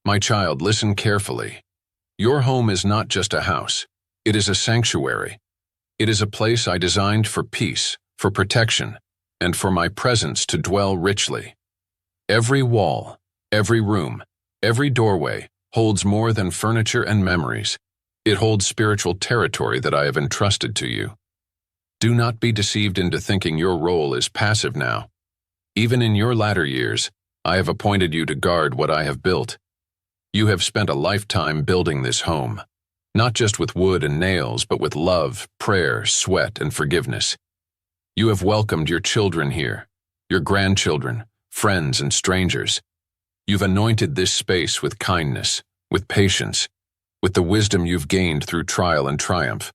My child, listen carefully. Your home is not just a house. It is a sanctuary. It is a place I designed for peace, for protection, and for my presence to dwell richly. Every wall, every room, every doorway holds more than furniture and memories. It holds spiritual territory that I have entrusted to you. Do not be deceived into thinking your role is passive now. Even in your latter years, I have appointed you to guard what I have built. You have spent a lifetime building this home, not just with wood and nails, but with love, prayer, sweat, and forgiveness. You have welcomed your children here, your grandchildren, friends, and strangers. You've anointed this space with kindness, with patience, with the wisdom you've gained through trial and triumph.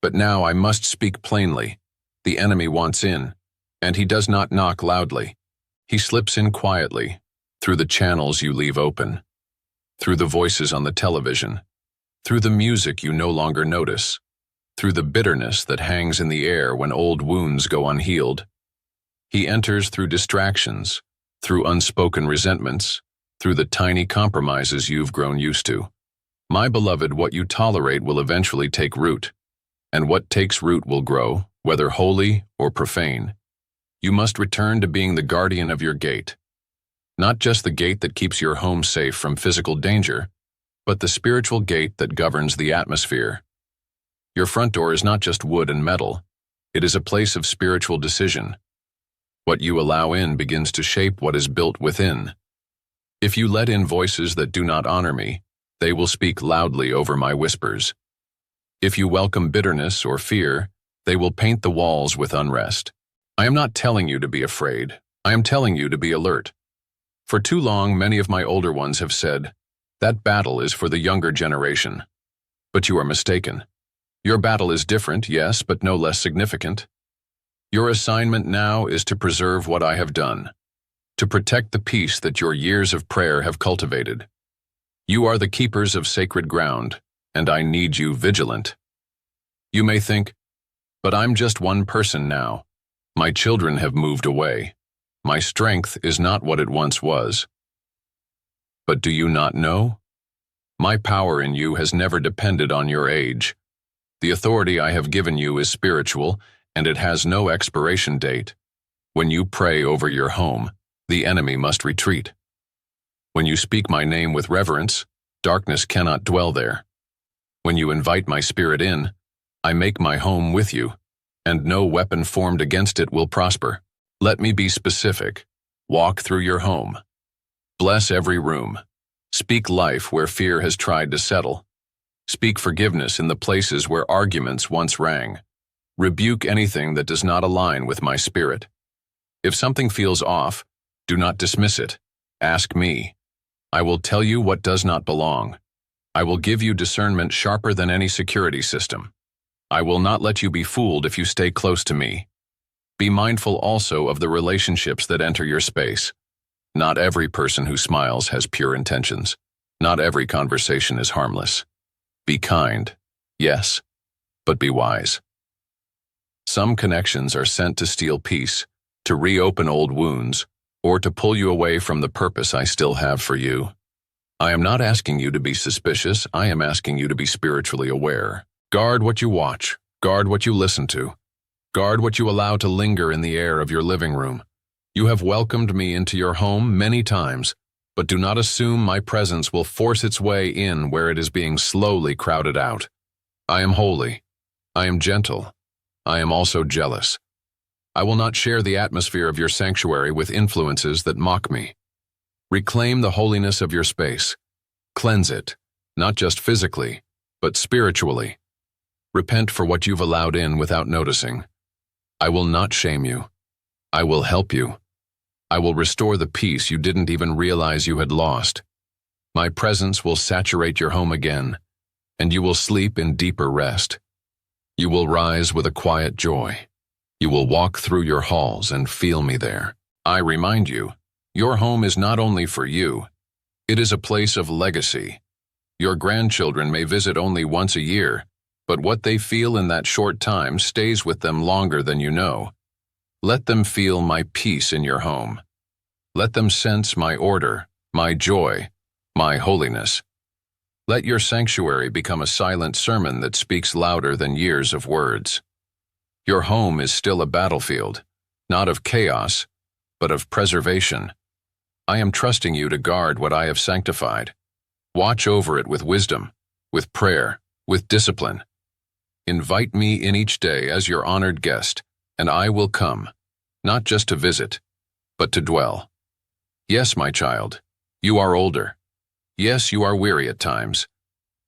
But now I must speak plainly. The enemy wants in, and he does not knock loudly. He slips in quietly, through the channels you leave open, through the voices on the television, through the music you no longer notice, through the bitterness that hangs in the air when old wounds go unhealed. He enters through distractions, through unspoken resentments, through the tiny compromises you've grown used to. My beloved, what you tolerate will eventually take root, and what takes root will grow, whether holy or profane. You must return to being the guardian of your gate. Not just the gate that keeps your home safe from physical danger, but the spiritual gate that governs the atmosphere. Your front door is not just wood and metal. It is a place of spiritual decision. What you allow in begins to shape what is built within. If you let in voices that do not honor me, they will speak loudly over my whispers. If you welcome bitterness or fear, they will paint the walls with unrest. I am not telling you to be afraid. I am telling you to be alert. For too long, many of my older ones have said, that battle is for the younger generation. But you are mistaken. Your battle is different, yes, but no less significant. Your assignment now is to preserve what I have done, to protect the peace that your years of prayer have cultivated. You are the keepers of sacred ground, and I need you vigilant. You may think, but I'm just one person now. My children have moved away. My strength is not what it once was. But do you not know? My power in you has never depended on your age. The authority I have given you is spiritual, and it has no expiration date. When you pray over your home, the enemy must retreat. When you speak my name with reverence, darkness cannot dwell there. When you invite my spirit in, I make my home with you, and no weapon formed against it will prosper. Let me be specific. Walk through your home. Bless every room. Speak life where fear has tried to settle. Speak forgiveness in the places where arguments once rang. Rebuke anything that does not align with my spirit. If something feels off, do not dismiss it. Ask me. I will tell you what does not belong. I will give you discernment sharper than any security system. I will not let you be fooled if you stay close to me. Be mindful also of the relationships that enter your space. Not every person who smiles has pure intentions. Not every conversation is harmless. Be kind, yes, but be wise. Some connections are sent to steal peace, to reopen old wounds, or to pull you away from the purpose I still have for you. I am not asking you to be suspicious, I am asking you to be spiritually aware. Guard what you watch, guard what you listen to, guard what you allow to linger in the air of your living room. You have welcomed me into your home many times, but do not assume my presence will force its way in where it is being slowly crowded out. I am holy. I am gentle. I am also jealous. I will not share the atmosphere of your sanctuary with influences that mock me. Reclaim the holiness of your space. Cleanse it, not just physically, but spiritually. Repent for what you've allowed in without noticing. I will not shame you. I will help you. I will restore the peace you didn't even realize you had lost. My presence will saturate your home again, and you will sleep in deeper rest. You will rise with a quiet joy. You will walk through your halls and feel me there. I remind you, your home is not only for you, it is a place of legacy. Your grandchildren may visit only once a year, but what they feel in that short time stays with them longer than you know. Let them feel my peace in your home. Let them sense my order, my joy, my holiness. Let your sanctuary become a silent sermon that speaks louder than years of words. Your home is still a battlefield, not of chaos, but of preservation. I am trusting you to guard what I have sanctified. Watch over it with wisdom, with prayer, with discipline. Invite me in each day as your honored guest, and I will come, not just to visit, but to dwell. Yes, my child, you are older. Yes, you are weary at times.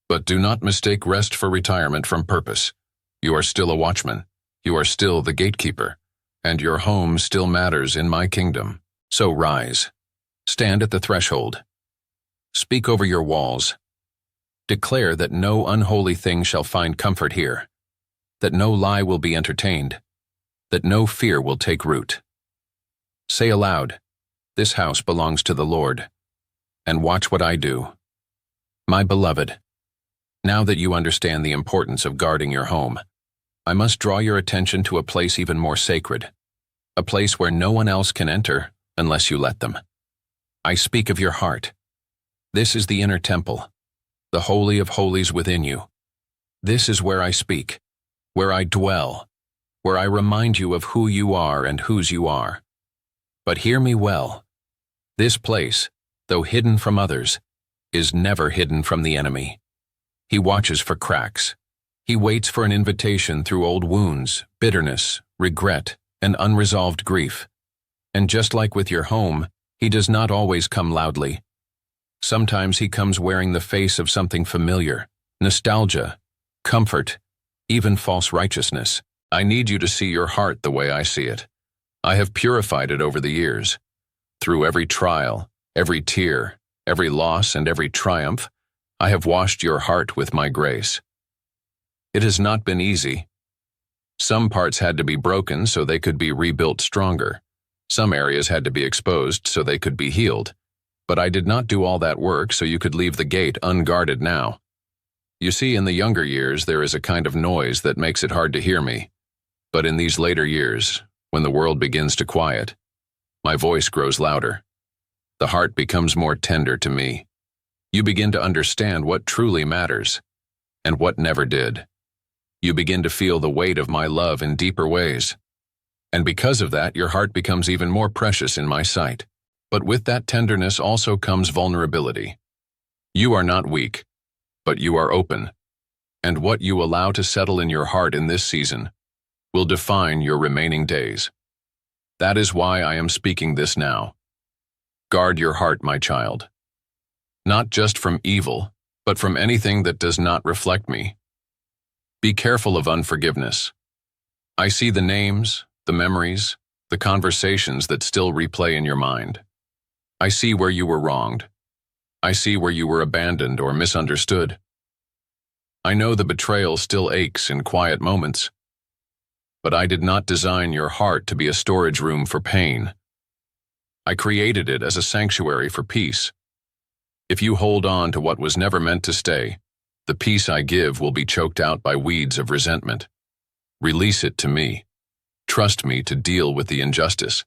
But do not mistake rest for retirement from purpose. You are still a watchman. You are still the gatekeeper. And your home still matters in my kingdom. So rise. Stand at the threshold. Speak over your walls. Declare that no unholy thing shall find comfort here, that no lie will be entertained, that no fear will take root. Say aloud, this house belongs to the Lord, and watch what I do. My beloved, now that you understand the importance of guarding your home, I must draw your attention to a place even more sacred, a place where no one else can enter unless you let them. I speak of your heart. This is the inner temple, the holy of holies within you. This is where I speak, where I dwell, where I remind you of who you are and whose you are. But hear me well. This place, though hidden from others, is never hidden from the enemy. He watches for cracks. He waits for an invitation through old wounds, bitterness, regret, and unresolved grief. And just like with your home, he does not always come loudly. Sometimes he comes wearing the face of something familiar, nostalgia, comfort, even false righteousness. I need you to see your heart the way I see it. I have purified it over the years. Through every trial, every tear, every loss, and every triumph, I have washed your heart with my grace. It has not been easy. Some parts had to be broken so they could be rebuilt stronger. Some areas had to be exposed so they could be healed. But I did not do all that work so you could leave the gate unguarded now. You see, in the younger years, there is a kind of noise that makes it hard to hear me. But in these later years, when the world begins to quiet, my voice grows louder. The heart becomes more tender to me. You begin to understand what truly matters, and what never did. You begin to feel the weight of my love in deeper ways. And because of that, your heart becomes even more precious in my sight. But with that tenderness also comes vulnerability. You are not weak, but you are open. And what you allow to settle in your heart in this season will define your remaining days. That is why I am speaking this now. Guard your heart, my child. Not just from evil, but from anything that does not reflect me. Be careful of unforgiveness. I see the names, the memories, the conversations that still replay in your mind. I see where you were wronged. I see where you were abandoned or misunderstood. I know the betrayal still aches in quiet moments. But I did not design your heart to be a storage room for pain. I created it as a sanctuary for peace. If you hold on to what was never meant to stay, the peace I give will be choked out by weeds of resentment. Release it to me. Trust me to deal with the injustice.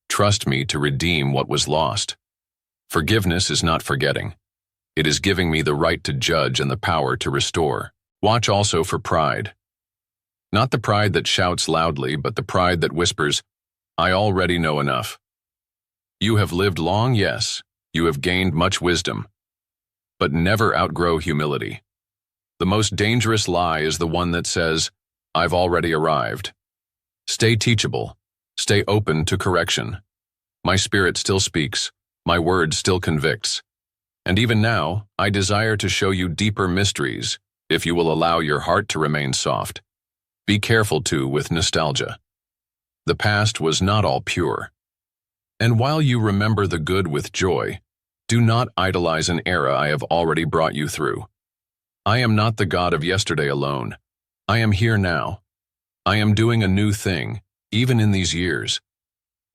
Trust me to redeem what was lost. Forgiveness is not forgetting. It is giving me the right to judge and the power to restore. Watch also for pride. Not the pride that shouts loudly, but the pride that whispers, I already know enough. You have lived long, yes. You have gained much wisdom. But never outgrow humility. The most dangerous lie is the one that says, I've already arrived. Stay teachable. Stay open to correction. My spirit still speaks. My word still convicts. And even now, I desire to show you deeper mysteries if you will allow your heart to remain soft. Be careful, too, with nostalgia. The past was not all pure. And while you remember the good with joy, do not idolize an era I have already brought you through. I am not the God of yesterday alone. I am here now. I am doing a new thing, even in these years.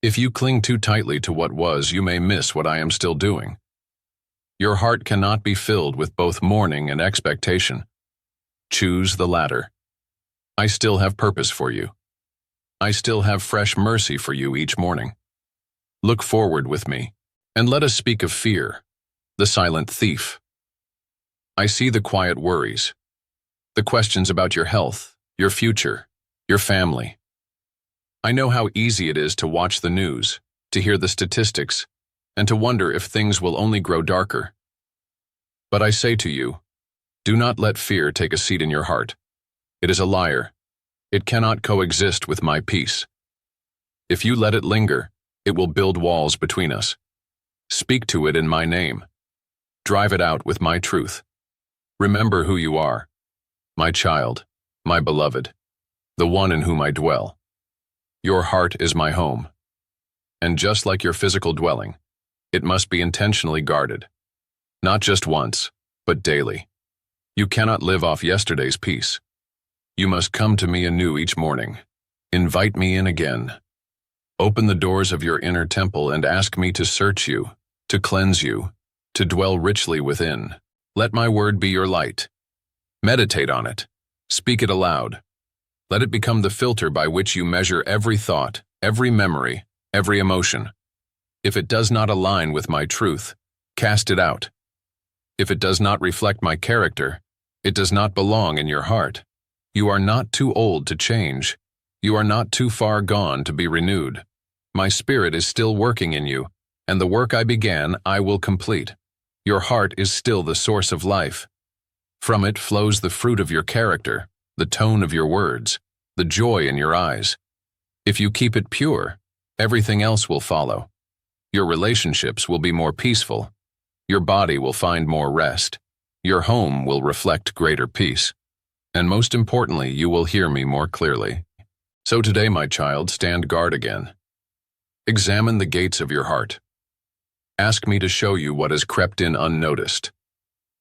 If you cling too tightly to what was, you may miss what I am still doing. Your heart cannot be filled with both mourning and expectation. Choose the latter. I still have purpose for you. I still have fresh mercy for you each morning. Look forward with me, and let us speak of fear. the silent thief. I see the quiet worries, the questions about your health, your future, your family. I know how easy it is to watch the news, to hear the statistics, and to wonder if things will only grow darker. But I say to you, do not let fear take a seat in your heart. It is a liar. It cannot coexist with my peace. If you let it linger, it will build walls between us. Speak to it in my name. Drive it out with my truth. Remember who you are, my child, my beloved, the one in whom I dwell. Your heart is my home. And just like your physical dwelling, it must be intentionally guarded. Not just once, but daily. You cannot live off yesterday's peace. You must come to me anew each morning. Invite me in again. Open the doors of your inner temple and ask me to search you, to cleanse you, to dwell richly within. Let my word be your light. Meditate on it. Speak it aloud. Let it become the filter by which you measure every thought, every memory, every emotion. If it does not align with my truth, cast it out. If it does not reflect my character, it does not belong in your heart. You are not too old to change. You are not too far gone to be renewed. My spirit is still working in you, and the work I began I will complete. Your heart is still the source of life. From it flows the fruit of your character, the tone of your words, the joy in your eyes. If you keep it pure, everything else will follow. Your relationships will be more peaceful. Your body will find more rest. Your home will reflect greater peace. And most importantly, you will hear me more clearly. So today, my child, stand guard again. Examine the gates of your heart. Ask me to show you what has crept in unnoticed.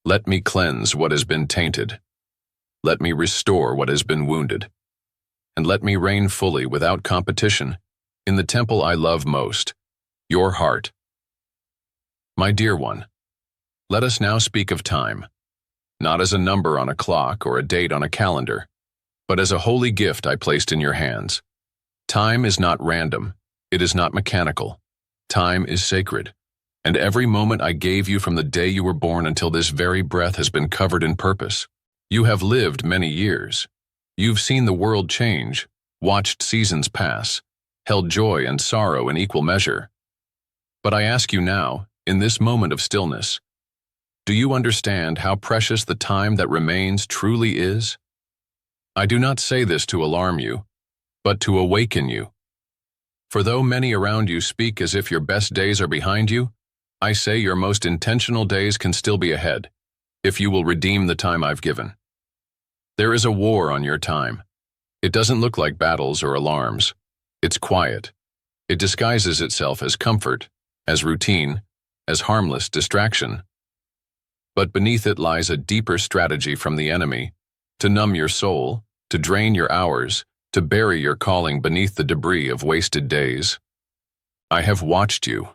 Let me cleanse what has been tainted. Let me restore what has been wounded. And let me reign fully without competition in the temple I love most, your heart. My dear one, let us now speak of time, not as a number on a clock or a date on a calendar, but as a holy gift I placed in your hands. Time is not random. It is not mechanical. Time is sacred. And every moment I gave you from the day you were born until this very breath has been covered in purpose. You have lived many years. You've seen the world change, watched seasons pass, held joy and sorrow in equal measure. But I ask you now, in this moment of stillness, do you understand how precious the time that remains truly is? I do not say this to alarm you, but to awaken you. For though many around you speak as if your best days are behind you, I say your most intentional days can still be ahead, if you will redeem the time I've given. There is a war on your time. It doesn't look like battles or alarms. It's quiet. It disguises itself as comfort, as routine, as harmless distraction. But beneath it lies a deeper strategy from the enemy, to numb your soul, to drain your hours, to bury your calling beneath the debris of wasted days. I have watched you.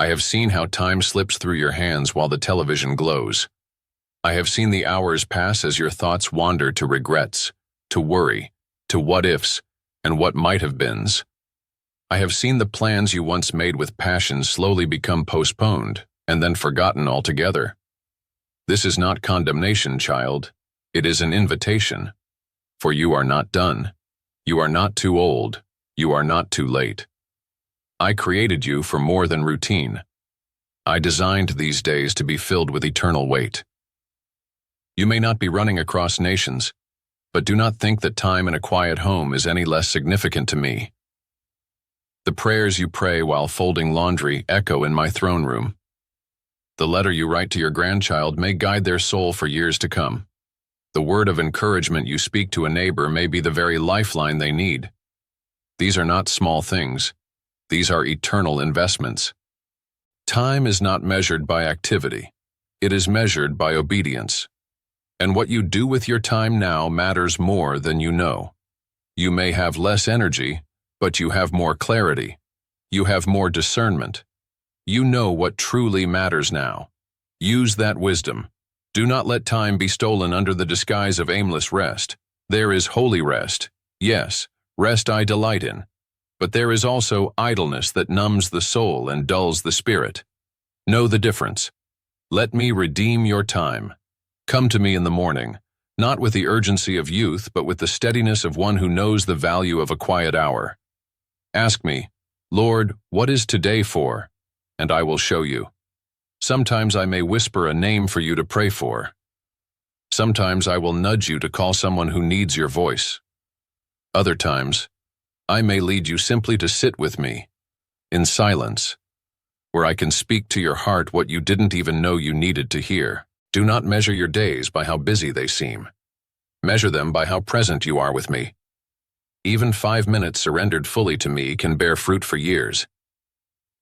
I have seen how time slips through your hands while the television glows. I have seen the hours pass as your thoughts wander to regrets, to worry, to what-ifs, and what might-have-beens. I have seen the plans you once made with passion slowly become postponed and then forgotten altogether. This is not condemnation, child. It is an invitation. For you are not done. You are not too old. You are not too late. I created you for more than routine. I designed these days to be filled with eternal weight. You may not be running across nations, but do not think that time in a quiet home is any less significant to me. The prayers you pray while folding laundry echo in my throne room. The letter you write to your grandchild may guide their soul for years to come. The word of encouragement you speak to a neighbor may be the very lifeline they need. These are not small things. These are eternal investments. Time is not measured by activity. It is measured by obedience. And what you do with your time now matters more than you know. You may have less energy, but you have more clarity. You have more discernment. You know what truly matters now. Use that wisdom. Do not let time be stolen under the disguise of aimless rest. There is holy rest. Yes, rest I delight in. But there is also idleness that numbs the soul and dulls the spirit. Know the difference. Let me redeem your time. Come to me in the morning, not with the urgency of youth, but with the steadiness of one who knows the value of a quiet hour. Ask me, Lord, what is today for? And I will show you. Sometimes I may whisper a name for you to pray for. Sometimes I will nudge you to call someone who needs your voice. Other times, I may lead you simply to sit with me, in silence, where I can speak to your heart what you didn't even know you needed to hear. Do not measure your days by how busy they seem. Measure them by how present you are with me. Even 5 minutes surrendered fully to me can bear fruit for years.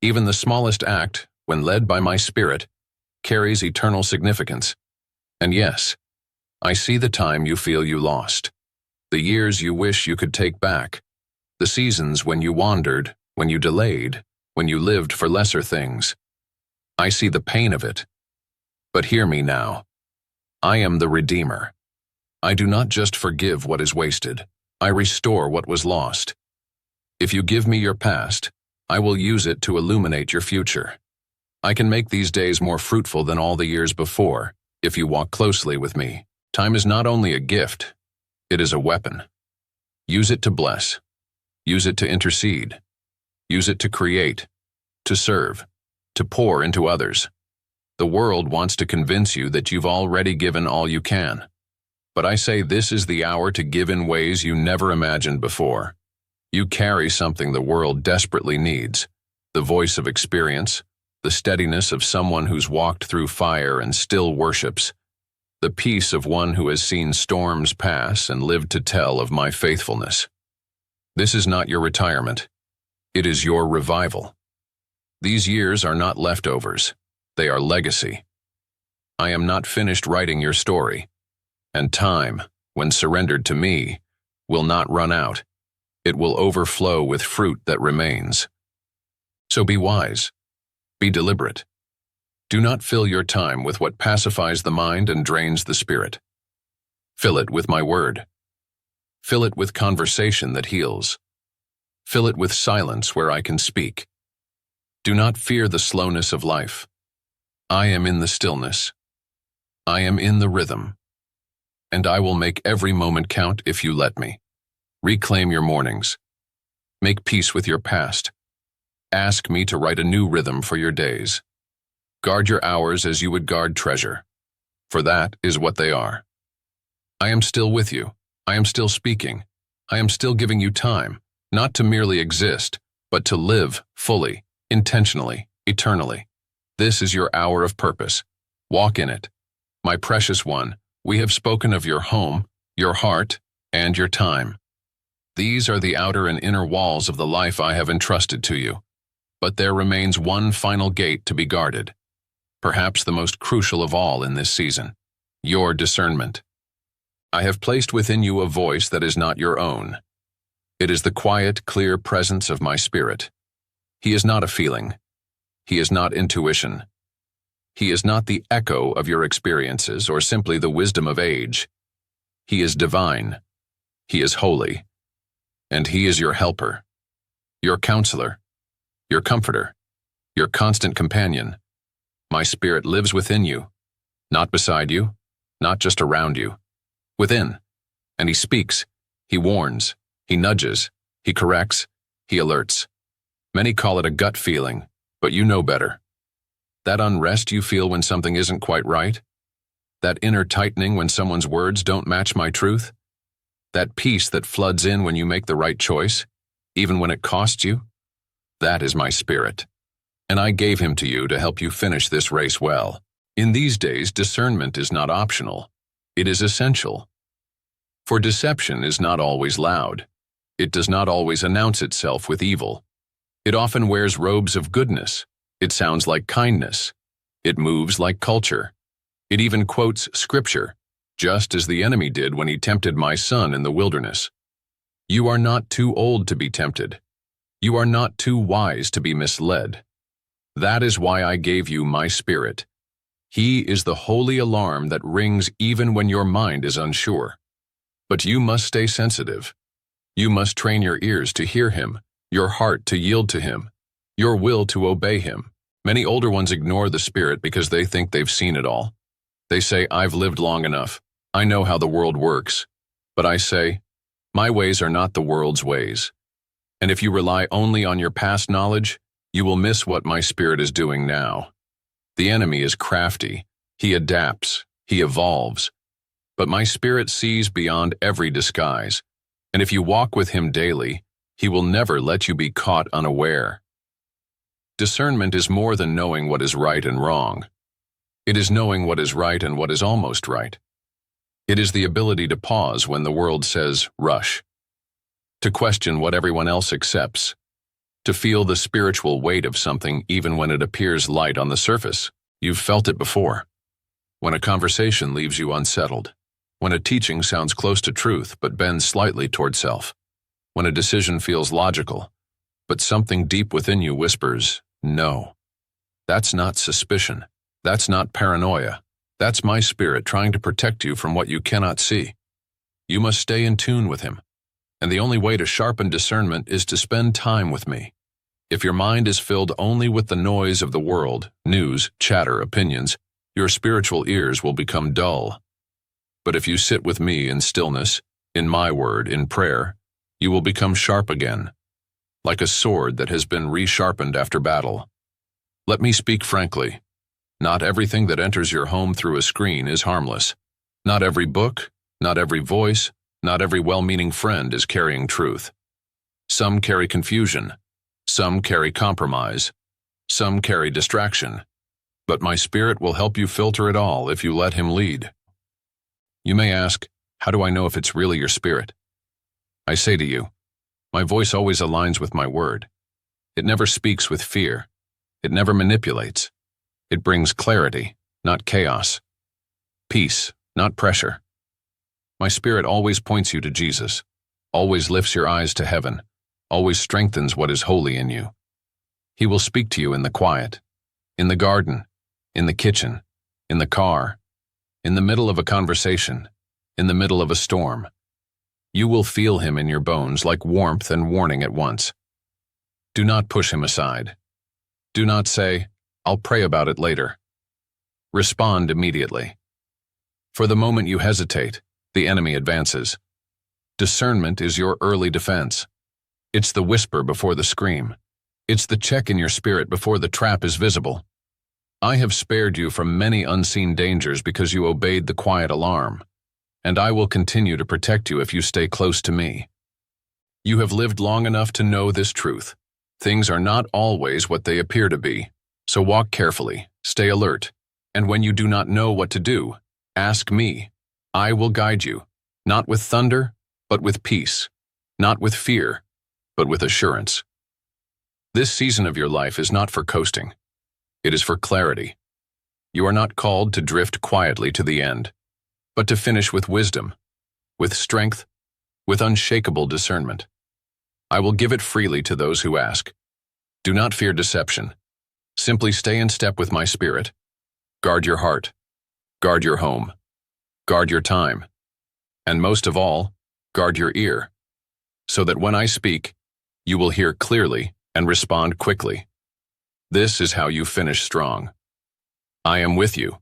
Even the smallest act, when led by my Spirit, carries eternal significance. And yes, I see the time you feel you lost, the years you wish you could take back, the seasons when you wandered, when you delayed, when you lived for lesser things. I see the pain of it. But hear me now. I am the Redeemer. I do not just forgive what is wasted. I restore what was lost. If you give me your past, I will use it to illuminate your future. I can make these days more fruitful than all the years before, if you walk closely with me. Time is not only a gift, it is a weapon. Use it to bless. Use it to intercede. Use it to create, to serve, to pour into others. The world wants to convince you that you've already given all you can. But I say this is the hour to give in ways you never imagined before. You carry something the world desperately needs, the voice of experience, the steadiness of someone who's walked through fire and still worships, the peace of one who has seen storms pass and lived to tell of my faithfulness. This is not your retirement. It is your revival. These years are not leftovers. They are legacy. I am not finished writing your story, and time, when surrendered to me, will not run out. It will overflow with fruit that remains. So be wise. Be deliberate. Do not fill your time with what pacifies the mind and drains the spirit. Fill it with my word. Fill it with conversation that heals. Fill it with silence where I can speak. Do not fear the slowness of life. I am in the stillness. I am in the rhythm. And I will make every moment count if you let me. Reclaim your mornings. Make peace with your past. Ask me to write a new rhythm for your days. Guard your hours as you would guard treasure, for that is what they are. I am still with you. I am still speaking. I am still giving you time, not to merely exist, but to live fully, intentionally, eternally. This is your hour of purpose. Walk in it. My precious one, we have spoken of your home, your heart, and your time. These are the outer and inner walls of the life I have entrusted to you. But there remains one final gate to be guarded, perhaps the most crucial of all in this season, your discernment. I have placed within you a voice that is not your own. It is the quiet, clear presence of my Spirit. He is not a feeling. He is not intuition. He is not the echo of your experiences or simply the wisdom of age. He is divine. He is holy. And he is your helper, your counselor, your comforter, your constant companion. My Spirit lives within you, not beside you, not just around you, within. And he speaks, he warns, he nudges, he corrects, he alerts. Many call it a gut feeling, but you know better. That unrest you feel when something isn't quite right? That inner tightening when someone's words don't match my truth? That peace that floods in when you make the right choice, even when it costs you? That is my Spirit. And I gave him to you to help you finish this race well. In these days, discernment is not optional. It is essential. For deception is not always loud. It does not always announce itself with evil. It often wears robes of goodness. It sounds like kindness. It moves like culture. It even quotes scripture, just as the enemy did when he tempted my son in the wilderness. You are not too old to be tempted. You are not too wise to be misled. That is why I gave you my Spirit. He is the holy alarm that rings even when your mind is unsure. But you must stay sensitive. You must train your ears to hear him, your heart to yield to him, your will to obey him. Many older ones ignore the spirit because they think they've seen it all. They say, I've lived long enough. I know how the world works. But I say, my ways are not the world's ways. And if you rely only on your past knowledge, you will miss what my spirit is doing now. The enemy is crafty. He adapts. He evolves. But my spirit sees beyond every disguise. And if you walk with him daily, he will never let you be caught unaware. Discernment is more than knowing what is right and wrong. It is knowing what is right and what is almost right. It is the ability to pause when the world says, rush. To question what everyone else accepts. To feel the spiritual weight of something even when it appears light on the surface. You've felt it before. When a conversation leaves you unsettled. When a teaching sounds close to truth but bends slightly toward self. When a decision feels logical, but something deep within you whispers, no. That's not suspicion. That's not paranoia. That's my spirit trying to protect you from what you cannot see. You must stay in tune with him. And the only way to sharpen discernment is to spend time with me. If your mind is filled only with the noise of the world, news, chatter, opinions, your spiritual ears will become dull. But if you sit with me in stillness, in my word, in prayer, you will become sharp again, like a sword that has been resharpened after battle. Let me speak frankly. Not everything that enters your home through a screen is harmless. Not every book, not every voice, not every well-meaning friend is carrying truth. Some carry confusion. Some carry compromise. Some carry distraction. But my spirit will help you filter it all if you let him lead. You may ask, how do I know if it's really your spirit? I say to you, my voice always aligns with my word. It never speaks with fear. It never manipulates. It brings clarity, not chaos. Peace, not pressure. My spirit always points you to Jesus, always lifts your eyes to heaven, always strengthens what is holy in you. He will speak to you in the quiet, in the garden, in the kitchen, in the car, in the middle of a conversation, in the middle of a storm. You will feel him in your bones like warmth and warning at once. Do not push him aside. Do not say, I'll pray about it later. Respond immediately. For the moment you hesitate, the enemy advances. Discernment is your early defense. It's the whisper before the scream. It's the check in your spirit before the trap is visible. I have spared you from many unseen dangers because you obeyed the quiet alarm, and I will continue to protect you if you stay close to me. You have lived long enough to know this truth. Things are not always what they appear to be, so walk carefully, stay alert, and when you do not know what to do, ask me. I will guide you, not with thunder, but with peace, not with fear, but with assurance. This season of your life is not for coasting. It is for clarity. You are not called to drift quietly to the end, but to finish with wisdom, with strength, with unshakable discernment. I will give it freely to those who ask. Do not fear deception. Simply stay in step with my spirit. Guard your heart. Guard your home. Guard your time. And most of all, guard your ear, so that when I speak, you will hear clearly and respond quickly. This is how you finish strong. I am with you.